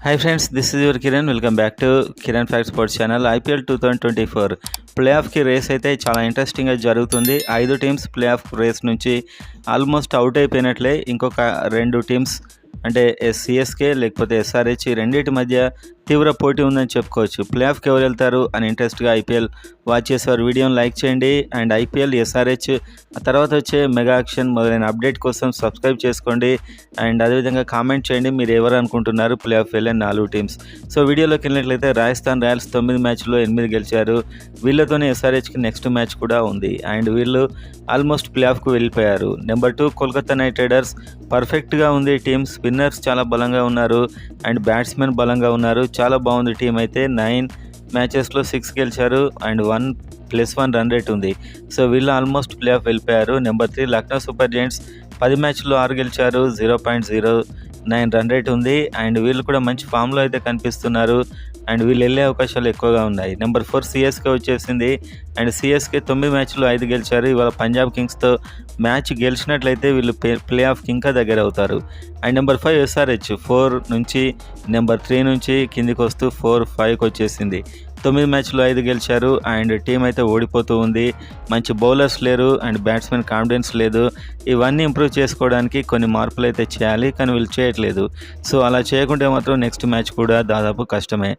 Hi friends, this is your Kiran. Welcome back to Kiran Facts Sports channel. IPL 2024 play ఆఫ్కి race అయితే చాలా ఇంట్రెస్టింగ్గా జరుగుతుంది. 5 teams play off race నుంచి almost out అయిపోయినట్లే. ఇంకొక 2 టీమ్స్ అంటే సిఎస్కే లేకపోతే ఎస్ఆర్హెచ్ ఈ రెండింటి మధ్య తీవ్ర పోటీ ఉందని చెప్పుకోవచ్చు. ప్లే ఆఫ్కి ఎవరు వెళ్తారు అని ఇంట్రెస్ట్గా ఐపీఎల్ వాచ్ చేసేవారు వీడియోని లైక్ చేయండి. అండ్ ఐపీఎల్, ఎస్ఆర్హెచ్, ఆ తర్వాత వచ్చే మెగా యాక్షన్ మొదలైన అప్డేట్ కోసం సబ్స్క్రైబ్ చేసుకోండి. అండ్ అదేవిధంగా కామెంట్ చేయండి మీరు ఎవరు అనుకుంటున్నారు ప్లే ఆఫ్ వెళ్ళిన 4 టీమ్స్. సో వీడియోలోకి వెళ్ళినట్లయితే రాజస్థాన్ రాయల్స్ 9 మ్యాచ్లో 8 గెలిచారు. వీళ్ళతోనే ఎస్ఆర్హెచ్కి నెక్స్ట్ మ్యాచ్ కూడా ఉంది. అండ్ వీళ్ళు ఆల్మోస్ట్ ప్లే ఆఫ్కు వెళ్ళిపోయారు. నెంబర్ 2 కోల్కతా నైట్ రైడర్స్ పర్ఫెక్ట్గా ఉంది టీమ్. స్పిన్నర్స్ చాలా బలంగా ఉన్నారు అండ్ బ్యాట్స్మెన్ బలంగా ఉన్నారు. చాలా బాగుంది టీం అయితే. 9 మ్యాచెస్లో 6 గెలిచారు అండ్ 1+1 రన్ రేట్ ఉంది. సో వీళ్ళు ఆల్మోస్ట్ ప్లే ఆఫ్ వెళ్ళిపోయారు. నెంబర్ 3 లక్నో సూపర్ జెయింట్స్ 10 మ్యాచ్లో 6 గెలిచారు, 0.09 రన్ రేట్ ఉంది. అండ్ వీళ్ళు కూడా మంచి ఫామ్లో అయితే కనిపిస్తున్నారు అండ్ వీళ్ళు వెళ్ళే అవకాశాలు ఎక్కువగా ఉన్నాయి. నెంబర్ 4 సిఎస్కే వచ్చేసింది అండ్ సిఎస్కే 9 మ్యాచ్లో 5 గెలిచారు. ఇవాళ పంజాబ్ కింగ్స్తో మ్యాచ్ గెలిచినట్లయితే వీళ్ళు ప్లే ఆఫ్కి ఇంకా దగ్గర అవుతారు. అండ్ నెంబర్ 5 ఎస్ఆర్హెచ్ 4 నుంచి నెంబర్ 3 నుంచి కిందికి వస్తూ 4-5కి వచ్చేసింది. 9 మ్యాచ్లో 5 గెలిచారు అండ్ టీం అయితే ఓడిపోతూ ఉంది. మంచి బౌలర్స్ లేరు అండ్ బ్యాట్స్మెన్ కాన్ఫిడెన్స్ లేదు. ఇవన్నీ ఇంప్రూవ్ చేసుకోవడానికి కొన్ని మార్పులు అయితే చేయాలి, కానీ వీళ్ళు చేయట్లేదు. సో అలా చేయకుంటే మాత్రం నెక్స్ట్ మ్యాచ్ కూడా దాదాపు కష్టమే.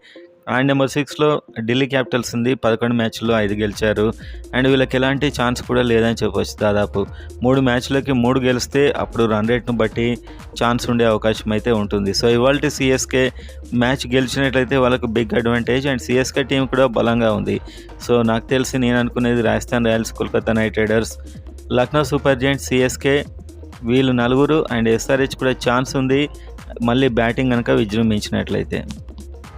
అండ్ నెంబర్ 6లో ఢిల్లీ క్యాపిటల్స్ ఉంది. 11 మ్యాచ్లో 5 గెలిచారు అండ్ వీళ్ళకి ఎలాంటి ఛాన్స్ కూడా లేదని చెప్పవచ్చు. దాదాపు 3 మ్యాచ్లకి 3 గెలిస్తే అప్పుడు రన్ రేట్ను బట్టి ఛాన్స్ ఉండే అవకాశం అయితే ఉంటుంది. సో ఇవాళ సిఎస్కే మ్యాచ్ గెలిచినట్లయితే వాళ్ళకు big advantage and CSK team కూడా బలంగా ఉంది. సో నాకు తెలిసి నేను అనుకునేది Rajasthan Royals, Kolkata Knight Riders, Lucknow Super Giants, CSK వీళ్ళు 4 అండ్ ఎస్ఆర్హెచ్ కూడా ఛాన్స్ ఉంది మళ్ళీ బ్యాటింగ్ కనుక విజృంభించినట్లయితే.